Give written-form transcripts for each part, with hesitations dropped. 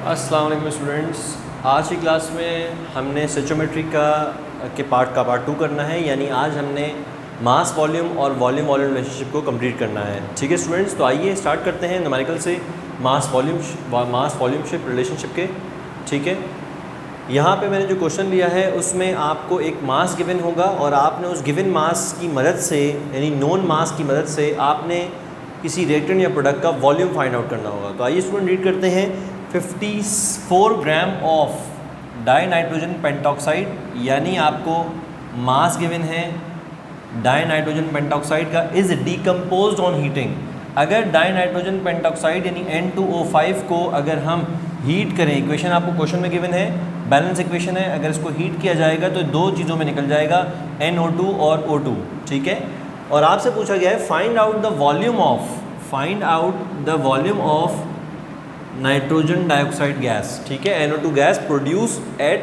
अस्सलाम वालेकुम स्टूडेंट्स। आज की क्लास में हमने स्टोइचियोमेट्री के पार्ट 2 करना है, यानी आज हमने मास वॉल्यूम और वॉल्यूम वॉल्यूम रिलेशनशिप को कंप्लीट करना है। ठीक है स्टूडेंट्स, तो आइए स्टार्ट करते हैं न्यूमेरिकल से मास वॉल्यूमशिप रिलेशनशिप के। ठीक है, यहाँ पे मैंने जो क्वेश्चन लिया है उसमें आपको एक मास गिवन होगा और आपने उस गिवन मास की मदद से, यानी नोन मास की मदद से आपने किसी रिएक्टेंट या प्रोडक्ट का वॉल्यूम फाइंड आउट करना होगा। तो आइए स्टूडेंट रीड करते हैं। 54 gram of die nitrogen pentoxide, यानी आपको मास गिवन है डाई नाइट्रोजन पेंटॉक्साइड का, इज़ डिकम्पोज्ड ऑन हीटिंग। अगर डाई नाइट्रोजन पेंटॉक्साइड यानी N2O5 को अगर हम हीट करें, इक्वेशन आपको क्वेश्चन में गिवन है, बैलेंस इक्वेशन है, अगर इसको हीट किया जाएगा तो दो चीज़ों में निकल जाएगा, NO2 और O2। ठीक है, और आपसे पूछा गया है find out the volume of nitrogen dioxide gas. ठीक है, NO2 gas produce at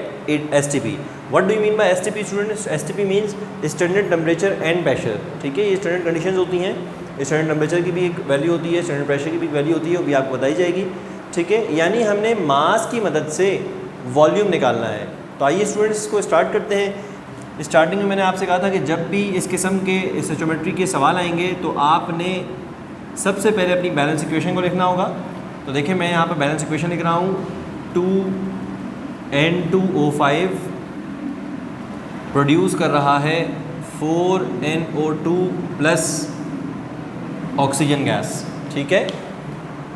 STP। What do you mean by STP students? STP means standard temperature and pressure. ठीक है, ये स्टैंडर्ड कंडीशंस होती हैं, स्टैंडर्ड टेम्परेचर की भी एक वैल्यू होती है, स्टैंडर्ड प्रेशर की भी एक वैल्यू होती है, वो भी आपको बताई जाएगी। ठीक है, यानी हमने मास की मदद से वॉल्यूम निकालना है। तो आइए स्टूडेंट्स इसको स्टार्ट करते हैं। स्टार्टिंग में मैंने आपसे कहा था कि जब भी इस किस्म के स्टोइचियोमेट्री के सवाल आएंगे तो आपने सबसे पहले अपनी बैलेंस इक्वेशन को लिखना होगा। तो देखिए मैं यहाँ पर बैलेंस इक्वेशन लिख रहा हूँ। 2N2O5 प्रोड्यूस कर रहा है 4NO2 प्लस ऑक्सीजन गैस। ठीक है,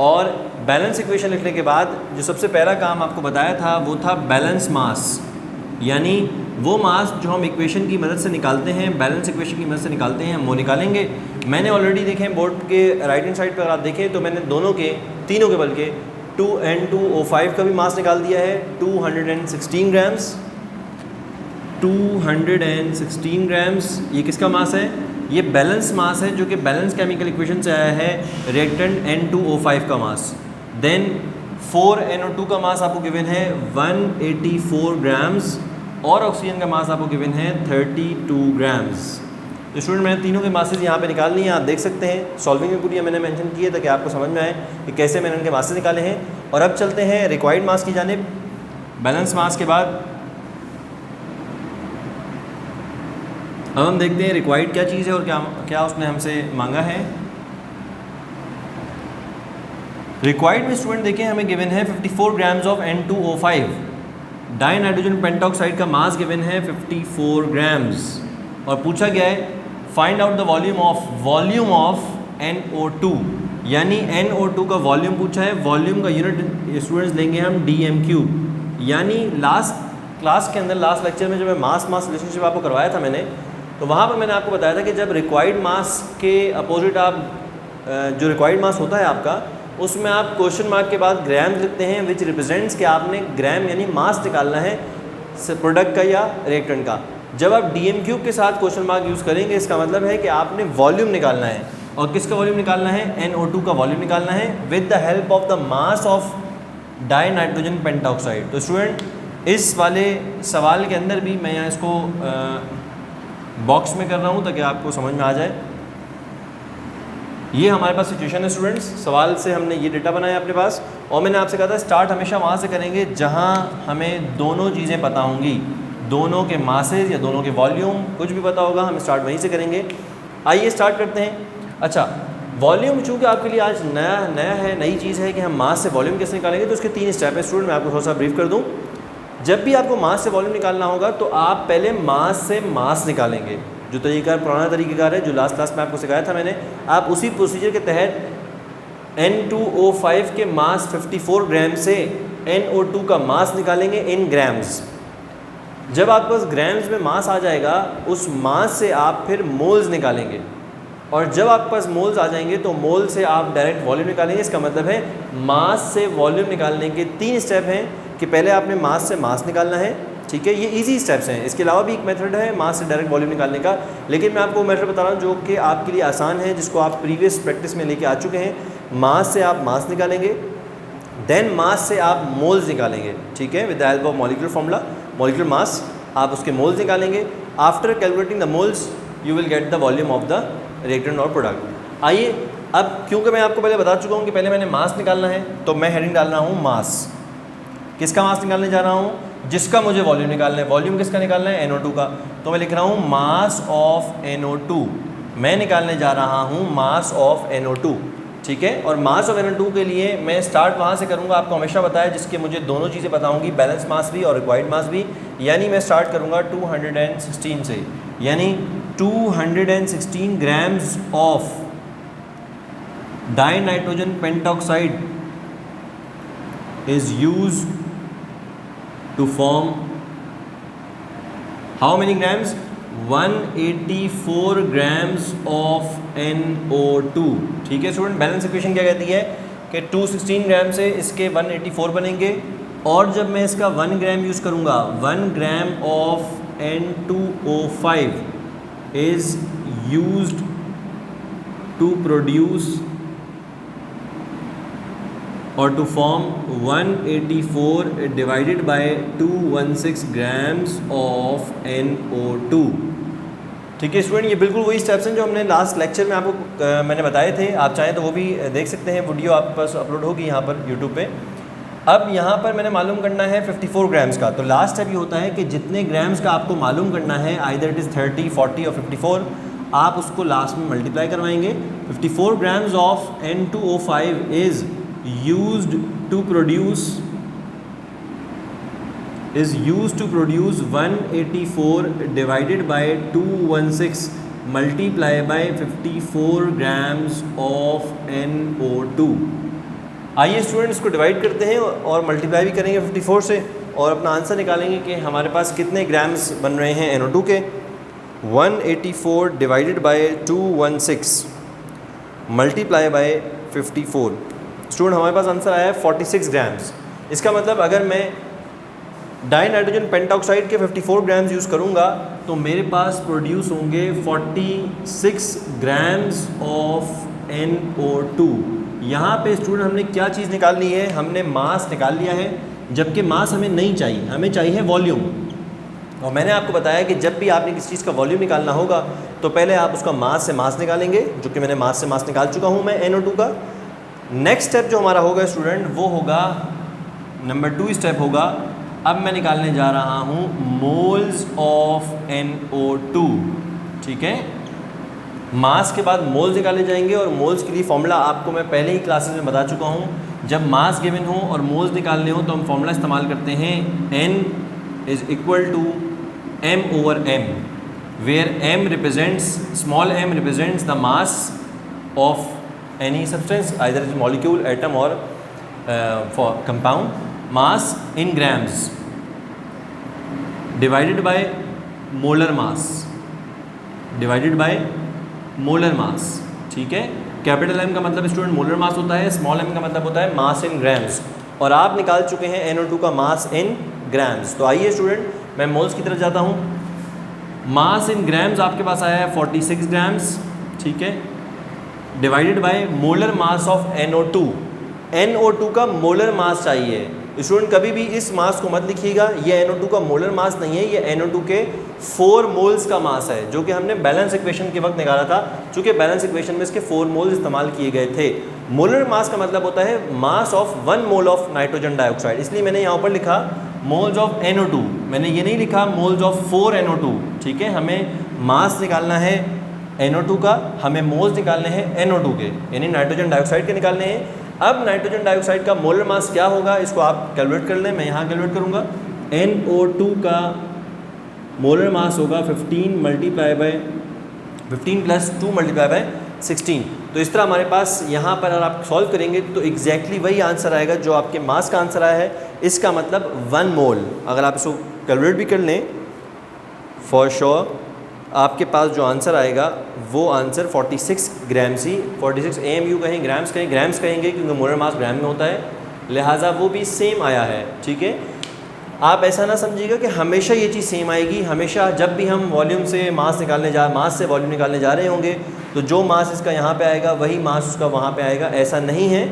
और बैलेंस इक्वेशन लिखने के बाद जो सबसे पहला काम आपको बताया था वो था बैलेंस मास, यानी वो मास जो हम इक्वेशन की मदद से निकालते हैं, बैलेंस इक्वेशन की मदद से निकालते हैं, हम वो निकालेंगे। मैंने ऑलरेडी देखें बोर्ड के राइट हैंड साइड पर आप देखें तो मैंने तीनों के बल्कि 2N2O5 का भी मास निकाल दिया है 216 ग्राम्स। 216 ग्राम्स ये किसका मास है? ये बैलेंस मास है, जो कि बैलेंस केमिकल इक्वेशन से आया है, रिएक्टेंट N2O5 का मास। देन 4NO2 का मास आपको गिवन है 184 ग्राम्स और ऑक्सीजन का मास आपको गिवन है 32 ग्राम्स। तो स्टूडेंट मैंने तीनों के मासेस यहाँ पे निकाल लिए हैं, आप देख सकते हैं। सॉल्विंग में पूरी मैंने मेंशन की है ताकि आपको समझ में आए कि कैसे मैंने इनके मासेस निकाले हैं। और अब चलते हैं रिक्वायर्ड मास की जानिब। बैलेंस मास के बाद अब हम देखते हैं रिक्वायर्ड क्या चीज़ है और क्या उसने हमसे मांगा है। रिक्वायर्ड में स्टूडेंट देखें हमें गिवन है 54 grams of N2O5। Die nitrogen pentoxide का मास गिवन है 54 ग्राम्स और पूछा गया है find out the volume of NO2, यानी NO2 का वॉल्यूम पूछा है। वॉल्यूम का यूनिट स्टूडेंट्स लेंगे हम DMQ, यानी लास्ट क्लास के अंदर, लास्ट लेक्चर में जब मैं मास रिलेशनशिप आपको करवाया था मैंने, तो वहाँ पर मैंने आपको बताया था कि जब रिक्वायर्ड मास के अपोजिट आप जो रिक्वायर्ड मास होता है आपका, उसमें आप क्वेश्चन मार्क के बाद ग्राम लिखते हैं, विच रिप्रेजेंट्स कि आपने ग्राम यानी मास निकालना है प्रोडक्ट का या रिएक्टेंट का। जब आप DMQ के साथ क्वेश्चन मार्क यूज़ करेंगे, इसका मतलब है कि आपने वॉल्यूम निकालना है। और किसका वॉल्यूम निकालना है? NO2 का वॉल्यूम निकालना है with the help of the mass of die nitrogen pentoxide. तो स्टूडेंट इस वाले सवाल के अंदर भी मैं यहाँ इसको बॉक्स में कर रहा हूँ ताकि आपको समझ में आ जाए। ये हमारे पास सिचुएशन है स्टूडेंट्स, सवाल से हमने ये डेटा बनाया अपने पास, और मैंने आपसे कहा था स्टार्ट हमेशा वहाँ से करेंगे जहाँ हमें दोनों चीज़ें पता होंगी, दोनों के मासेस या दोनों के वॉल्यूम, कुछ भी पता होगा, हम स्टार्ट वहीं से करेंगे। आइए स्टार्ट करते हैं। अच्छा, वॉल्यूम चूँकि आपके लिए आज नया है, नई चीज़ है कि हम मास से वॉल्यूम कैसे निकालेंगे, तो उसके 3 स्टेप है स्टूडेंट। मैं आपको थोड़ा सा ब्रीफ कर दूँ। जब भी आपको मास से वॉल्यूम निकालना होगा तो आप पहले मास से मास निकालेंगे। जो तरीका पुराना तरीक़ेकार है, जो लास्ट क्लास में आपको सिखाया था मैंने, आप उसी प्रोसीजर के तहत N2O5 के मास 54 ग्राम से NO2 का मास निकालेंगे इन ग्राम्स। जब आपके पास ग्राम्स में मास आ जाएगा, उस मास से आप फिर मोल्स निकालेंगे, और जब आपके पास मोल्स आ जाएंगे तो मोल से आप डायरेक्ट वॉल्यूम निकालेंगे। इसका मतलब है मास से वॉल्यूम निकालने के 3 स्टेप हैं कि पहले आपने मास से मास निकालना है। ठीक है, ये इजी स्टेप्स हैं। इसके अलावा भी एक मेथड है मास से डायरेक्ट वॉल्यूम निकालने का, लेकिन मैं आपको मेथड बता रहा हूँ जो कि आपके लिए आसान है, जिसको आप प्रीवियस प्रैक्टिस में लेके आ चुके हैं। मास से आप मास निकालेंगे, देन मास से आप मोल्स निकालेंगे। ठीक है, with the help of molecular formula, molecular mass, आप उसके मोल्स निकालेंगे। After calculating the moles you will get the volume of the reactant और प्रोडक्ट। आइए अब, क्योंकि मैं आपको पहले बता चुका हूँ कि पहले मैंने मास निकालना है, तो मैं हेडिंग डाल रहा हूँ मास। किसका मास निकालने जा रहा हूँ? जिसका मुझे वॉल्यूम निकालना है। वॉल्यूम किसका निकालना है? NO2 का। तो मैं लिख रहा हूँ मास ऑफ NO2, मैं निकालने जा रहा हूँ मास ऑफ NO2, ठीक है। और मास ऑफ NO2 के लिए मैं स्टार्ट वहाँ से करूँगा, आपको हमेशा बताया, जिसके मुझे दोनों चीज़ें बताऊँगी, बैलेंस मास भी और रिक्वायर्ड मास भी। यानी मैं स्टार्ट करूँगा 216 से, यानी 216 grams of dinitrogen pentoxide is used to form how many grams? 184 grams of NO2, ठीक है स्टूडेंट। बैलेंस इक्वेशन क्या कहती है कि 216 ग्राम से इसके 184 बनेंगे, और जब मैं इसका 1 ग्राम यूज़ करूँगा, 1 gram of N2O5 is used to produce और to form 184 divided by 216 grams of NO2, ठीक है स्टूडेंट। ये बिल्कुल वही स्टेप्स हैं जो हमने लास्ट लेक्चर में आपको मैंने बताए थे। आप चाहें तो वो भी देख सकते हैं, वीडियो आपके पास अपलोड होगी यहाँ पर यूट्यूब पे। अब यहाँ पर मैंने मालूम करना है 54 ग्राम्स का। तो लास्ट स्टेप ये होता है कि जितने ग्राम्स का आपको मालूम करना है, आइदर इट इज़ 30, 40 और 54, आप उसको लास्ट में मल्टीप्लाई करवाएंगे। 54 grams of N2O5 is used to produce 184 divided by 216 multiply by 54 grams of NO2। आइए स्टूडेंट इसको डिवाइड करते हैं और मल्टीप्लाई भी करेंगे 54 से, और अपना आंसर निकालेंगे कि हमारे पास कितने ग्राम्स बन रहे हैं NO2 के। 184 divided by 216 multiply by 54, student हमारे पास आंसर आया है 46 ग्राम्स। इसका मतलब अगर मैं डाइनाइट्रोजन पेंटॉक्साइड के 54 ग्राम्स यूज़ करूँगा तो मेरे पास प्रोड्यूस होंगे 46 ग्राम्स ऑफ NO2। यहाँ पे स्टूडेंट हमने क्या चीज़ निकाल ली है? हमने मास निकाल लिया है, जबकि मास हमें नहीं चाहिए, हमें चाहिए वॉल्यूम। और मैंने आपको बताया कि जब भी आपने किसी चीज़ का वॉल्यूम निकालना होगा तो पहले आप उसका मास से मास निकालेंगे, जो कि मैंने मास से मास निकाल चुका हूँ मैं NO2 का। नेक्स्ट स्टेप जो हमारा होगा स्टूडेंट वो होगा नंबर 2 स्टेप होगा। अब मैं निकालने जा रहा हूँ मोल्स ऑफ NO2, ठीक है। मास के बाद मोल्स निकाले जाएंगे, और मोल्स के लिए फॉर्मूला आपको मैं पहले ही क्लासेस में बता चुका हूँ। जब मास गिवन हो और मोल्स निकालने हो तो हम फॉर्मूला इस्तेमाल करते हैं N is equal to M/M, where M represents, small m represents the mass of any substance, either it's molecule, atom or for compound, mass in grams divided by molar mass, divided by molar mass, ठीक है। Capital M का मतलब student molar mass होता है, small m का मतलब होता है मास इन ग्राम्स, और आप निकाल चुके हैं NO2 का मास इन ग्राम्स। तो आइए स्टूडेंट मैं मोल्स की तरफ जाता हूँ। मास इन ग्राम्स आपके पास आया है 46 ग्राम्स, ठीक है, divided by molar mass of NO2। NO2 का मोलर मास चाहिए स्टूडेंट। कभी भी इस मास को मत लिखिएगा, ये NO2 का मोलर मास नहीं है, ये NO2 के 4 मोल्स का मास है, जो कि हमने बैलेंस इक्वेशन के वक्त निकाला था। चूँकि बैलेंस इक्वेशन में इसके 4 मोल्स इस्तेमाल किए गए थे। मोलर मास का मतलब होता है mass of 1 mole of nitrogen dioxide, इसलिए मैंने यहाँ पर लिखा मोल्स ऑफ NO2, मैंने ये नहीं लिखा मोल्स ऑफ 4 NO2, ठीक है। हमें मास निकालना है NO2 का, हमें मोल्स निकालने हैं NO2 के, यानी नाइट्रोजन डाइऑक्साइड के निकालने हैं। अब नाइट्रोजन डाइऑक्साइड का मोलर मास क्या होगा, इसको आप कैलकुलेट कर लें, मैं यहाँ कैलकुलेट करूँगा। NO2 का मोलर मास होगा 15 multiply by 15 plus 2 multiply by 16। तो इस तरह हमारे पास यहाँ पर अगर आप सॉल्व करेंगे तो एग्जैक्टली वही आंसर आएगा जो आपके मास का आंसर आया है। इसका मतलब 1 मोल, अगर आप इसको कैलकुलेट भी कर लें फॉर श्योर आपके पास जो आंसर आएगा वो आंसर 46 ग्राम्स ही, 46 AMU कहें, ग्राम्स कहें, ग्राम्स कहेंगे क्योंकि मोलर मास ग्राम में होता है, लिहाजा वो भी सेम आया है, ठीक है। आप ऐसा ना समझिएगा कि हमेशा ये चीज़ सेम आएगी। हमेशा जब भी हम वॉल्यूम से मास से वॉल्यूम निकालने जा रहे होंगे तो जो मास इसका यहाँ पे आएगा वही मास उसका वहाँ पे आएगा, ऐसा नहीं है।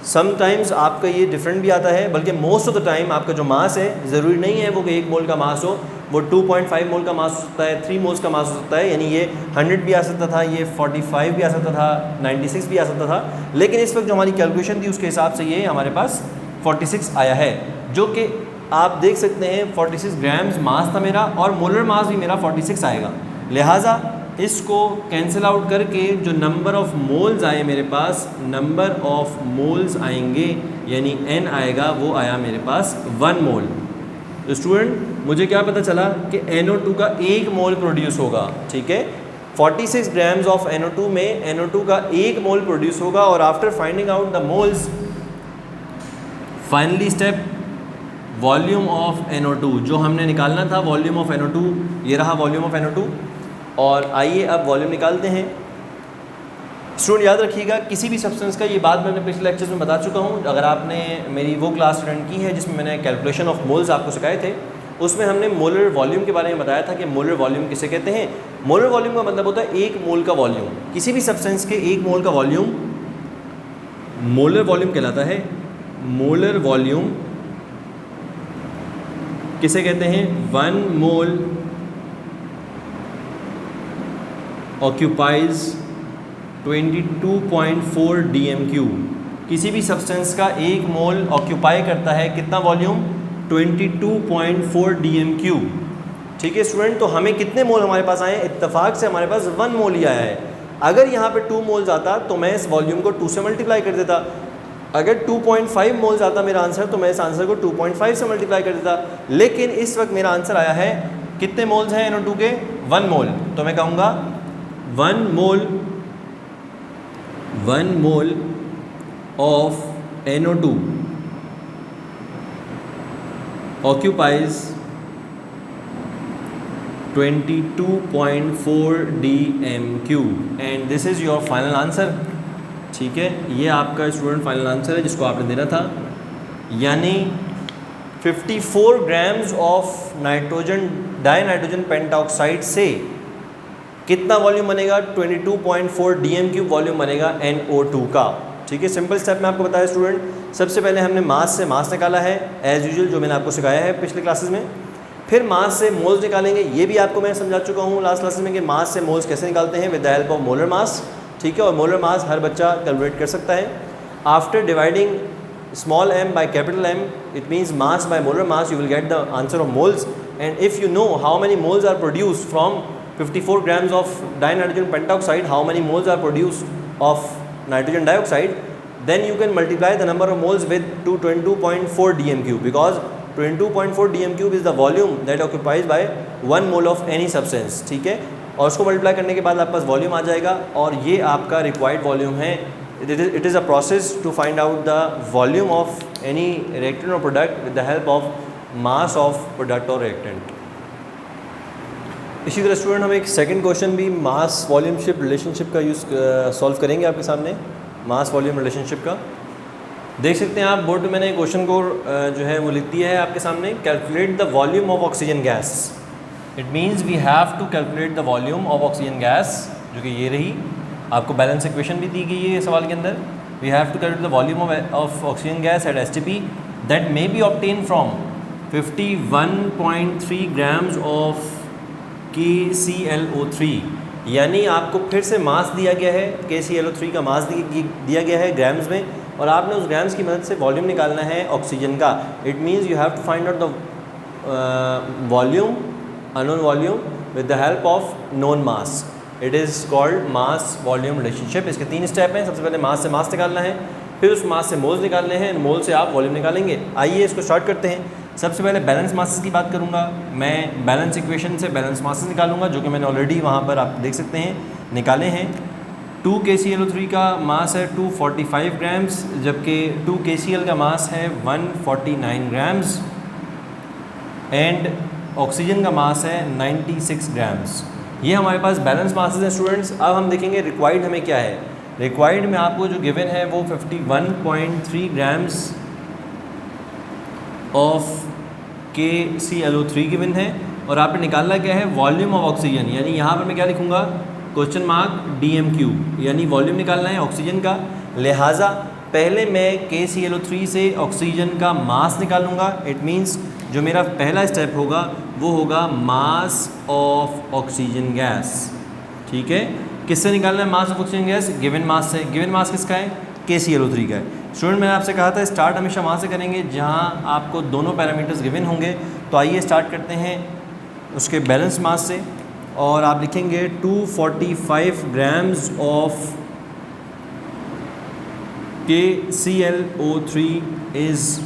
समटाइम्स आपका ये डिफरेंट भी आता है, बल्कि मोस्ट ऑफ द टाइम आपका जो मास है ज़रूरी नहीं है वो कि 1 मोल का मास हो, वो 2.5 मोल का मास हो सकता है, 3 मोल्स का मास हो सकता है। यानी ये 100 भी आ सकता था, ये 45 भी आ सकता था, 96 भी आ सकता था, लेकिन इस वक्त जो हमारी कैलकुलेशन थी उसके हिसाब से ये हमारे पास 46 आया है। जो कि आप देख सकते हैं 46 ग्राम्स मास था मेरा और मोलर मास भी मेरा 46 आएगा। लिहाजा इसको कैंसिल आउट करके जो नंबर ऑफ मोल्स आए मेरे पास, नंबर ऑफ मोल्स आएंगे यानी n आएगा, वो आया मेरे पास 1 मोल। तो स्टूडेंट मुझे क्या पता चला कि NO2 का 1 मोल प्रोड्यूस होगा। ठीक है, 46 ग्राम्स ऑफ NO2 में NO2 का 1 मोल प्रोड्यूस होगा। और after finding out the moles, finally step volume of NO2 जो हमने निकालना था, वॉल्यूम ऑफ NO2, ये रहा वॉल्यूम ऑफ NO2। और आइए अब वॉल्यूम निकालते हैं। स्टूडेंट याद रखिएगा किसी भी सब्सटेंस का, ये बात मैंने पिछले लेक्चर्स में बता चुका हूँ। अगर आपने मेरी वो क्लास अटेंड की है जिसमें मैंने कैलकुलेशन ऑफ मोल्स आपको सिखाए थे, उसमें हमने मोलर वॉल्यूम के बारे में बताया था कि मोलर वॉल्यूम किसे कहते हैं। मोलर वॉल्यूम का मतलब होता है 1 मोल का वॉल्यूम। किसी भी सब्सटेंस के 1 मोल का वॉल्यूम मोलर वॉल्यूम कहलाता है। मोलर वॉल्यूम किसे कहते हैं? 1 मोल ऑक्यूपाइज 22.4 dm³। किसी भी सब्सटेंस का 1 मोल ऑक्यूपाई करता है कितना वॉल्यूम? 22.4 dm³। ठीक है स्टूडेंट, तो हमें कितने मोल हमारे पास आए? इत्तेफाक से हमारे पास 1 मोल ही आया है। अगर यहाँ पे 2 मोल्स आता तो मैं इस वॉल्यूम को 2 से मल्टीप्लाई कर देता। अगर 2.5 मोल्स आता मेरा आंसर तो मैं इस आंसर को 2.5 से मल्टीप्लाई कर देता। लेकिन इस वक्त मेरा आंसर आया है, कितने मोल्स हैं NO2 के? 1 मोल। तो मैं कहूँगा 1 mole of NO2 occupies 22.4 dm³ and this is your final answer. ठीक है, ये आपका स्टूडेंट फाइनल आंसर है जिसको आपने देना था। यानी 54 grams of nitrogen dinitrogen pentoxide से कितना वॉल्यूम बनेगा? 22.4 dm³ वॉल्यूम बनेगा NO2 का। ठीक है, सिंपल स्टेप में आपको बताया स्टूडेंट। सबसे पहले हमने मास से मास निकाला है एज़ यूजुअल, जो मैंने आपको सिखाया है पिछले क्लासेस में। फिर मास से मोल्स निकालेंगे, ये भी आपको मैं समझा चुका हूँ लास्ट क्लासेस में कि मास से मोल्स कैसे निकालते हैं, with the help of molar mass. ठीक है, और मोलर मास हर बच्चा कैलकुलेट कर सकता है। After dividing small m by capital M, it means mass by molar mass, you will get the answer of moles. And if you know how many moles are produced from 54 grams of dinitrogen pentoxide, how many moles are produced of nitrogen dioxide, then you can multiply the number of moles with 22.4 dm³, because 22.4 dm³ is the volume that occupies by 1 mole of any substance। ठीक है, और उसको multiply करने के बाद आपके पास volume आ जाएगा और ये आपका रिक्वायर्ड वॉल्यूम है। It is a process to find out the volume of any reactant और product with the help of mass of product और रिएक्टेंट। इसी तरह स्टूडेंट हम एक सेकंड क्वेश्चन भी मास वॉल्यूमशिप रिलेशनशिप का यूज़ सॉल्व करेंगे आपके सामने। मास वॉल्यूम रिलेशनशिप का देख सकते हैं आप बोर्ड में, मैंने क्वेश्चन को जो है वो लिख दिया है आपके सामने। Calculate the volume of oxygen gas. It means we have to calculate the volume of oxygen gas, जो कि ये रही। आपको बैलेंस इक्वेशन भी दी गई है सवाल के अंदर। We have to calculate the volume of oxygen gas at STP that may be obtain from 51.3 grams of KClO3। यानी आपको फिर से मास दिया गया है, KClO3 का मास दिया गया है ग्राम्स में, और आपने उस ग्राम्स की मदद से वॉल्यूम निकालना है ऑक्सीजन का। It means you have to find out the volume, unknown volume, with the help of known mass. It is called mass volume relationship. इसके 3 स्टेप हैं। सबसे पहले मास से मास निकालना है, फिर उस मास से मोल्स निकालने हैं, मोल से आप वॉल्यूम निकालेंगे। आइए इसको स्टार्ट करते हैं। सबसे पहले बैलेंस मासेस की बात करूंगा मैं। बैलेंस इक्वेशन से बैलेंस मासेस निकालूंगा, जो कि मैंने ऑलरेडी वहाँ पर आप देख सकते हैं निकाले हैं। 2 KClO3 का मास है 245 ग्राम्स, जबकि 2 KCl का मास है 149 ग्राम्स, एंड ऑक्सीजन का मास है 96 ग्राम्स। ये हमारे पास बैलेंस मासेस हैं स्टूडेंट्स। अब हम देखेंगे रिक्वायर्ड हमें क्या है। रिक्वायर्ड में आपको जो गिवन है वो 51.3 ग्राम्स ऑफ KClO3 गिवन है, और आपने निकालना क्या है? Volume of oxygen. यानी यहाँ पर मैं क्या लिखूँगा? क्वेश्चन मार्क dm³, यानी वॉल्यूम निकालना है ऑक्सीजन का। लिहाजा पहले मैं KClO3 से ऑक्सीजन का मास निकालूंगा। इट मीन्स जो मेरा पहला स्टेप होगा वो होगा मास ऑफ ऑक्सीजन गैस। ठीक है, किससे निकालना है mass of oxygen gas? Given mass से। गिवन मास किसका है? KClO3 का है। स्टूडेंट मैंने आपसे कहा था स्टार्ट हमेशा वहाँ से करेंगे जहाँ आपको दोनों पैरामीटर्स गिवन होंगे। तो आइए स्टार्ट करते हैं उसके बैलेंस मास से, और आप लिखेंगे 245 grams of KClO3 is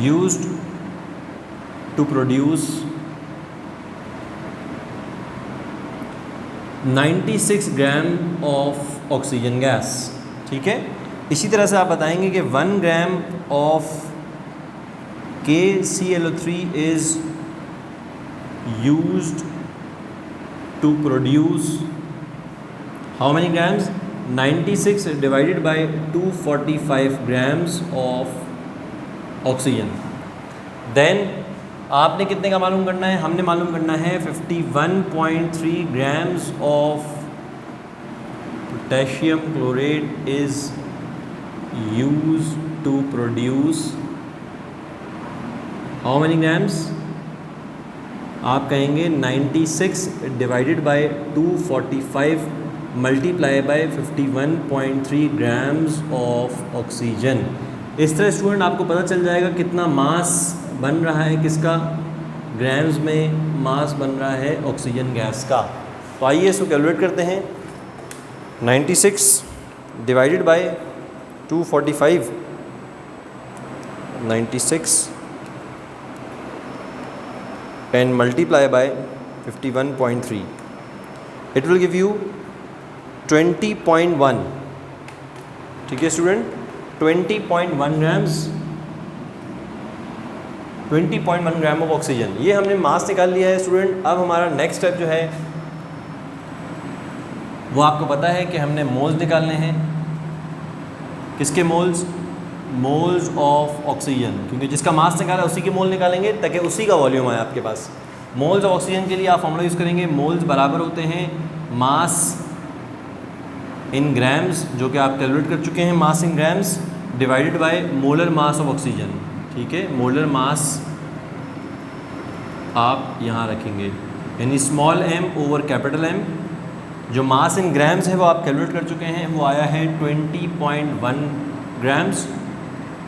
used to produce 96 gram of oxygen gas. ठीक है, इसी तरह से आप बताएंगे कि 1 gram of KClO3 is used to produce how many grams? 96 divided by 245 grams of oxygen. Then आपने कितने का मालूम करना है? हमने मालूम करना है 51.3 grams of potassium chlorate is used to produce how many grams? आप कहेंगे 96 divided by 245 multiply by 51.3 grams of oxygen. इस तरह स्टूडेंट आपको पता चल जाएगा कितना मास बन रहा है, किसका? ग्राम्स में मास बन रहा है ऑक्सीजन गैस का। तो आइए इसको कैलकुलेट करते हैं। 96 divided by 245, 96 and multiply by 51.3, it will give you 20.1। ठीक है student, 20.1 grams, 20.1 gram of oxygen. ये हमने मास निकाल लिया है स्टूडेंट। अब हमारा नेक्स्ट स्टेप जो है वो आपको पता है कि हमने मोल्स निकालने हैं। किसके मोल्स? मोल्स ऑफ ऑक्सीजन, क्योंकि जिसका मास निकाला उसी के मोल निकालेंगे ताकि उसी का वॉल्यूम आए आपके पास। मोल्स ऑफ ऑक्सीजन के लिए आप फॉर्मूला यूज़ करेंगे, मोल्स बराबर होते हैं मास इन ग्राम्स, जो कि आप कैलकुलेट कर चुके हैं, mass in grams divided by molar mass of oxygen. ठीक है, मोलर मास आप यहाँ रखेंगे, यानी small m over capital M। जो मास इन ग्राम्स है वो आप कैलकुलेट कर चुके हैं, वो आया है 20.1 grams,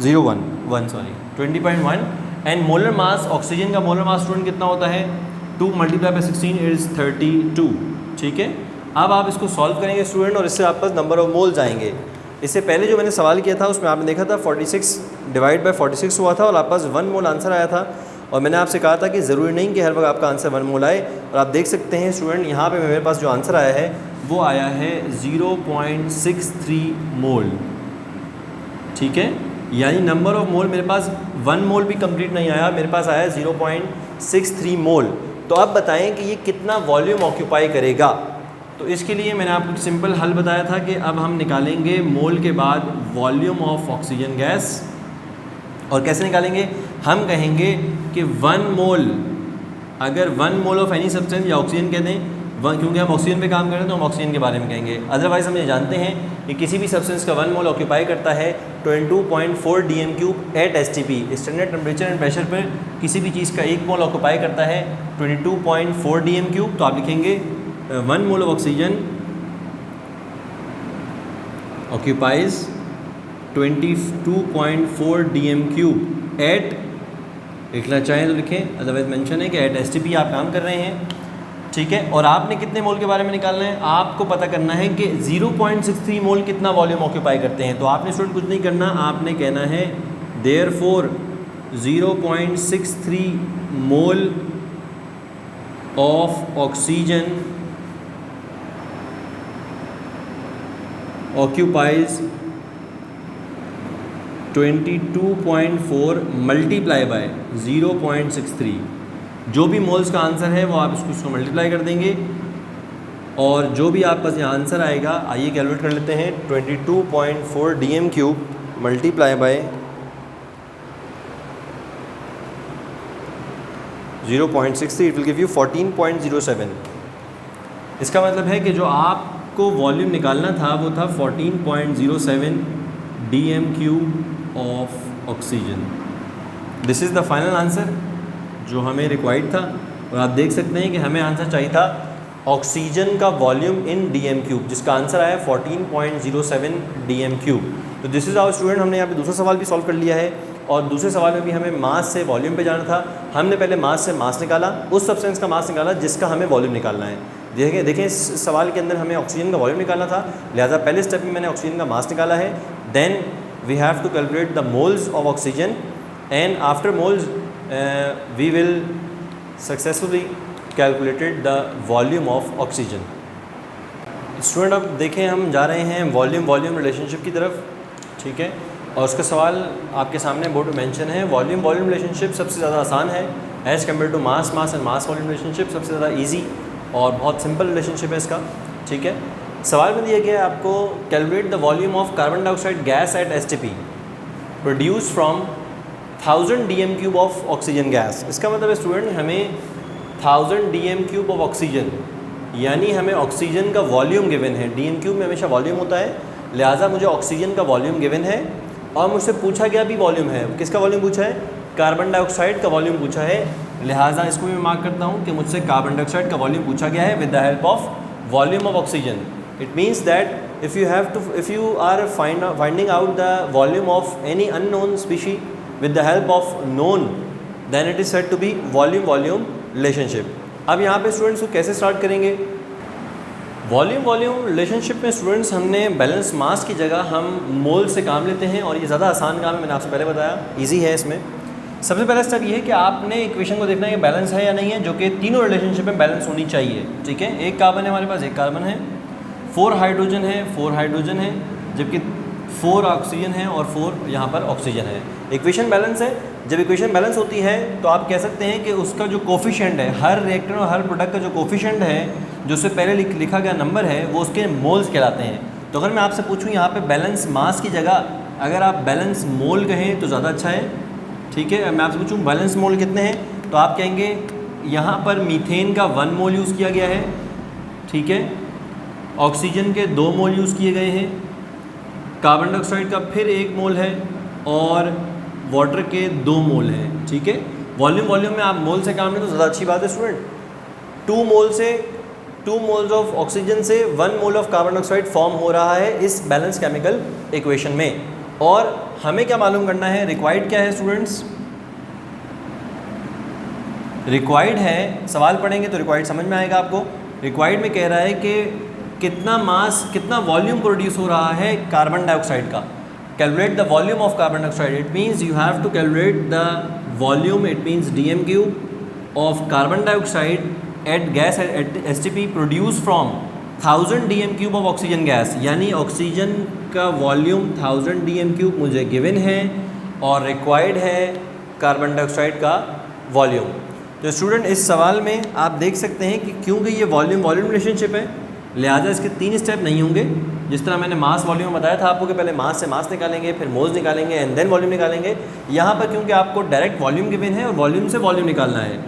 20.1 and molar mass oxygen का मोलर मास स्टूडेंट कितना होता है? 2 मल्टीप्लाई बाय 16 इज 32। ठीक है, अब आप इसको सॉल्व करेंगे स्टूडेंट और इससे आप पास नंबर ऑफ मोल्स आएंगे। इससे पहले जो मैंने सवाल किया था उसमें आपने देखा था 46 डिवाइड बाय 46 हुआ था और आप पास 1 मोल आंसर आया था। और मैंने आपसे कहा था कि ज़रूरी नहीं कि हर वक्त आपका आंसर 1 मोल आए। और आप देख सकते हैं स्टूडेंट यहाँ पे मेरे पास जो आंसर आया है वो आया है 0.63 मोल। ठीक है, यानी नंबर ऑफ मोल मेरे पास 1 मोल भी कंप्लीट नहीं आया, मेरे पास आया 0.63 मोल। तो अब बताएं कि ये कितना वॉल्यूम ऑक्यूपाई करेगा। तो इसके लिए मैंने आपको सिंपल हल बताया था कि अब हम निकालेंगे मोल के बाद वॉल्यूम ऑफ ऑक्सीजन गैस। और कैसे निकालेंगे? हम कहेंगे कि 1 मोल, अगर 1 मोल ऑफ एनी सब्सटेंस या ऑक्सीजन कहते हैं, क्योंकि हम ऑक्सीजन पे काम कर रहे हैं तो हम ऑक्सीजन के बारे में कहेंगे। अदरवाइज़ हम ये जानते हैं कि किसी भी सब्सटेंस का 1 मोल ऑक्यूपाई करता है 22.4 dm³ at STP, standard temperature and pressure पर किसी भी चीज़ का 1 मोल ऑक्यूपाई करता है 22.4 dm³। तो आप लिखेंगे 1 mole of oxygen occupies 22.4 dm³ at, लिखना चाहें तो लिखें, अदरवाइज मेंशन है कि एट STP आप काम कर रहे हैं। ठीक है, और आपने कितने मोल के बारे में निकालना है? आपको पता करना है कि 0.63 मोल कितना वॉल्यूम ऑक्यूपाई करते हैं। तो आपने स्टूडेंट कुछ नहीं करना, आपने कहना है therefore 0.63 mole of oxygen occupies 22.4 multiply by 0.63। जो भी मोल्स का आंसर है वो आप इसको मल्टीप्लाई कर देंगे और जो भी आप पास यहाँ आंसर आएगा, आइए कैलकुलेट कर लेते हैं। 22.4 dm³ multiply bye 0.63, it will give you 14.07। इसका मतलब है कि जो आपको वॉल्यूम निकालना था वो था 14.07 dm³ of oxygen. This is the final answer जो हमें रिक्वायर्ड था। और आप देख सकते हैं कि हमें आंसर चाहिए था ऑक्सीजन का वॉल्यूम इन dm³, जिसका आंसर आया 14.07 dm³। तो दिस इज़ आवर स्टूडेंट, हमने यहाँ पे दूसरा सवाल भी सॉल्व कर लिया है और दूसरे सवाल में भी हमें मास से वॉल्यूम पे जाना था। हमने पहले मास से मास निकाला, उस सब्सटेंस का मास निकाला जिसका हमें वॉल्यूम निकालना है। देखें इस सवाल के अंदर हमें ऑक्सीजन का वॉल्यूम निकालना था, लिहाजा पहले स्टेप में मैंने ऑक्सीजन का मास निकाला है। Then we have to calculate the moles of oxygen and after moles we will successfully calculated the volume of oxygen. Student अब देखें हम जा रहे हैं वॉल्यूम रिलेशनशिप की तरफ, ठीक है, और उसका सवाल आपके सामने बोर्ड में मेंशन है। वॉल्यूम रिलेशनशिप सबसे ज़्यादा आसान है as compare to mass and mass volume relationship सबसे ज़्यादा ईजी और बहुत सिंपल रिलेशनशिप है इसका, ठीक है। सवाल में दिया गया है आपको calculate the volume of carbon dioxide gas at STP produce from 1000 dm³ of oxygen gas. इसका मतलब है स्टूडेंट हमें 1000 dm³ ऑफ ऑक्सीजन, यानी हमें ऑक्सीजन का वॉल्यूम गिवन है। dm³ में हमेशा वॉल्यूम होता है, लिहाजा मुझे ऑक्सीजन का वॉल्यूम गिवन है और मुझसे पूछा गया भी वॉल्यूम है। किसका वॉल्यूम पूछा है? कार्बन डाइऑक्साइड का वॉल्यूम पूछा है, लिहाजा इसको भी मैं मार्क करता हूँ कि मुझसे कार्बन डाइऑक्साइड का वॉल्यूम पूछा गया है with the help of volume of oxygen. It means that if you are finding out the volume of any unknown species with the help of known, then it is said to be volume relationship. अब यहाँ पे students को कैसे start करेंगे? Volume relationship में students हमने balance mass की जगह हम मोल से काम लेते हैं और ये ज़्यादा आसान काम है, मैंने आपसे पहले बताया, इजी है। इसमें सबसे पहला स्टेप ये है कि आपने इक्वेशन को देखना है कि बैलेंस है या नहीं है, जो कि तीनों रिलेशनशिप में बैलेंस होनी चाहिए, ठीक है। एक कार्बन है हमारे पास, एक कार्बन है, 4 हाइड्रोजन है, 4 हाइड्रोजन है, जबकि 4 ऑक्सीजन है और 4 यहाँ पर ऑक्सीजन है। इक्वेशन बैलेंस है। जब इक्वेशन बैलेंस होती है तो आप कह सकते हैं कि उसका जो कोफिशिएंट है, हर रिएक्टर और हर प्रोडक्ट का जो कोफिशिएंट है, जो उससे पहले लिखा गया नंबर है, वो उसके मोल्स कहलाते हैं। तो अगर मैं आपसे पूछूं यहाँ पे बैलेंस मास की जगह अगर आप बैलेंस मोल कहें तो ज़्यादा अच्छा है, ठीक है। मैं आपसे पूछूं बैलेंस मोल कितने हैं, तो आप कहेंगे यहाँ पर मीथेन का 1 मोल यूज़ किया गया है, ठीक है। ऑक्सीजन के 2 मोल यूज़ किए गए हैं, कार्बन डाइऑक्साइड का फिर 1 मोल है और वाटर के 2 मोल हैं, ठीक है। वॉल्यूम में आप मोल से काम लें तो ज़्यादा अच्छी बात है स्टूडेंट। 2 मोल्स ऑफ ऑक्सीजन से 1 mole of carbon dioxide form हो रहा है इस बैलेंस केमिकल इक्वेशन में। और हमें क्या मालूम करना है, रिक्वायर्ड क्या है स्टूडेंट्स? रिक्वायर्ड है, सवाल पढ़ेंगे तो रिक्वायर्ड समझ में आएगा आपको। रिक्वायर्ड में कह रहा है कि कितना वॉल्यूम प्रोड्यूस हो रहा है कार्बन डाइऑक्साइड का। Calculate the volume of carbon dioxide, it means you have to calculate the volume, it means dm³ of carbon dioxide at gas at STP produce from 1000 dm³ of oxygen gas, यानी oxygen का volume 1000 dm³ मुझे given है और required है carbon dioxide का volume. तो student इस सवाल में आप देख सकते हैं कि क्योंकि ये वॉल्यूम रिलेशनशिप है, लिहाजा इसके 3 स्टेप नहीं होंगे। जिस तरह मैंने मास वॉल्यूम बताया था आपको कि पहले मास से मास निकालेंगे, फिर मोल्स निकालेंगे एंड देन वॉल्यूम निकालेंगे। यहाँ पर क्योंकि आपको डायरेक्ट वॉल्यूम गिवन है और वॉल्यूम से वॉल्यूम निकालना है,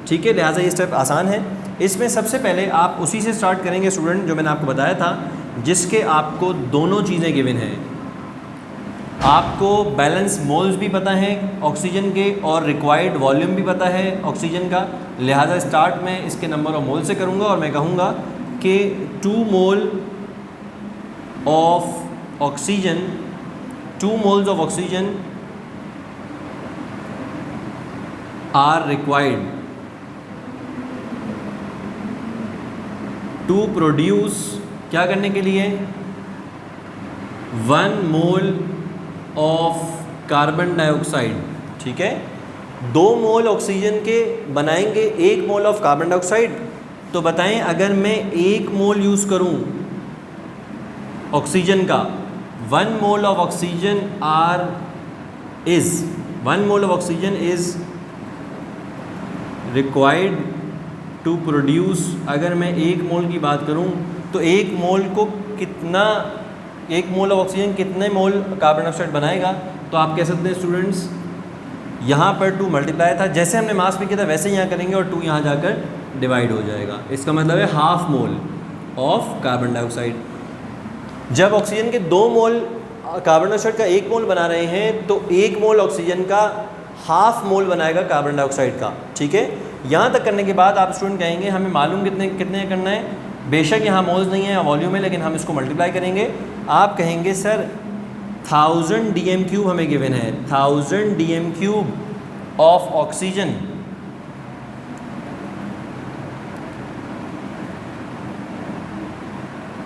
ठीक है, लिहाजा ये स्टेप आसान है। इसमें सबसे पहले आप उसी से स्टार्ट करेंगे स्टूडेंट जो मैंने आपको बताया था, जिसके आपको दोनों चीज़ें गिवन हैं। आपको बैलेंस मोल्स भी पता है ऑक्सीजन के और रिक्वायर्ड वॉल्यूम भी पता है ऑक्सीजन का, लिहाजा स्टार्ट में इसके नंबर ऑफ मोल से करूँगा और मैं कहूँगा कि 2 mole of oxygen, 2 moles of oxygen are required to produce, क्या करने के लिए, 1 मोल ऑफ कार्बन डाइऑक्साइड, ठीक है। 2 मोल ऑक्सीजन के बनाएंगे 1 मोल ऑफ कार्बन डाइऑक्साइड। तो बताएं अगर मैं 1 मोल यूज़ करूं ऑक्सीजन का, 1 mole of oxygen is 1 mole of oxygen is required to produce, अगर मैं 1 मोल की बात करूं तो 1 मोल को कितना, 1 मोल ऑफ ऑक्सीजन कितने मोल कार्बन डाइऑक्साइड बनाएगा? तो आप कह सकते हैं स्टूडेंट्स यहाँ पर 2 मल्टीप्लाई था, जैसे हमने मास में किया था वैसे ही यहाँ करेंगे और 2 यहाँ जाकर डिवाइड हो जाएगा। इसका मतलब है ½ मोल ऑफ कार्बन डाइऑक्साइड। जब ऑक्सीजन के 2 मोल कार्बन डाइऑक्साइड का 1 मोल बना रहे हैं तो 1 मोल ऑक्सीजन का ½ मोल बनाएगा कार्बन डाइऑक्साइड का, ठीक है। यहाँ तक करने के बाद आप स्टूडेंट कहेंगे हमें मालूम कितने करना है, बेशक यहाँ मोल्स नहीं है या वॉल्यूम है, लेकिन हम इसको मल्टीप्लाई करेंगे। आप कहेंगे सर 1000 dm³ हमें गिवन है, 1000 dm³ of oxygen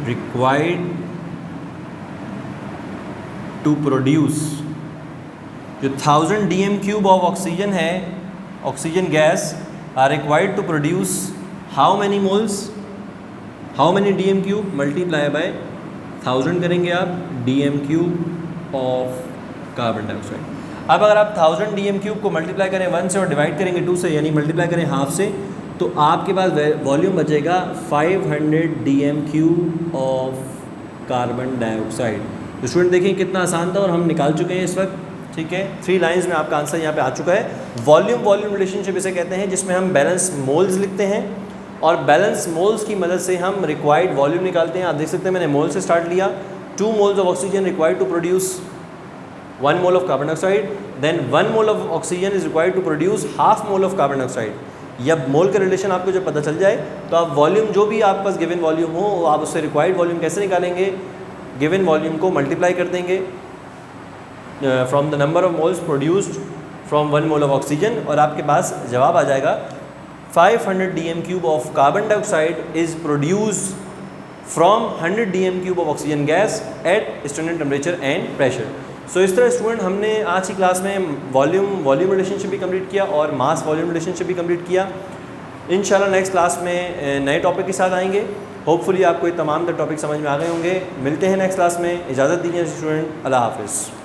required to produce, जो 1000 dm³ ऑफ ऑक्सीजन है, oxygen gas are required to produce how many moles, how many dm³ multiply by 1000 करेंगे आप dm³ ऑफ कार्बन डाइऑक्साइड। अब अगर आप 1000 dm³ को मल्टीप्लाई करें 1 से और डिवाइड करेंगे 2 से, यानी मल्टीप्लाई करें हाफ से, तो आपके पास वॉल्यूम बचेगा 500 dm³ ऑफ कार्बन डाइऑक्साइड। तो स्टूडेंट देखिए कितना आसान था और हम निकाल चुके हैं इस वक्त, ठीक है। 3 लाइंस में आपका आंसर यहाँ पे आ चुका है। वॉल्यूम रिलेशनशिप इसे कहते हैं, जिसमें हम बैलेंस मोल्स लिखते हैं और बैलेंस मोल्स की मदद से हम रिक्वायर्ड वॉल्यूम निकालते हैं। आप देख सकते हैं मैंने मोल से स्टार्ट लिया, 2 moles of oxygen required to produce 1 mole of carbon dioxide, then 1 mole of oxygen is required to produce half mole of carbon dioxide. या मोल का रिलेशन आपको जब पता चल जाए तो आप वॉल्यूम जो भी आपके पास गिवन वॉल्यूम हो, आप उससे रिक्वायर्ड वॉल्यूम कैसे निकालेंगे, गिवन वॉल्यूम को मल्टीप्लाई कर देंगे from the number of moles produced from 1 mole of oxygen, और आपके पास जवाब आ जाएगा 500 dm³ of carbon dioxide is produce from 100 dm³ of oxygen gas at standard temperature and pressure. So इस तरह स्टूडेंट हमने आज की क्लास में वॉल्यूम रिलेशनशिप भी कंप्लीट किया और मास वॉल्यूम रिलेशनशिप भी कंप्लीट किया। इंशाल्लाह नेक्स्ट क्लास में नए टॉपिक के साथ आएंगे। होपफुली आपको ये तमाम टॉपिक समझ में आ गए होंगे। मिलते हैं नेक्स्ट क्लास में, इजाज़त दीजिए स्टूडेंट, अल्लाह हाफिज़।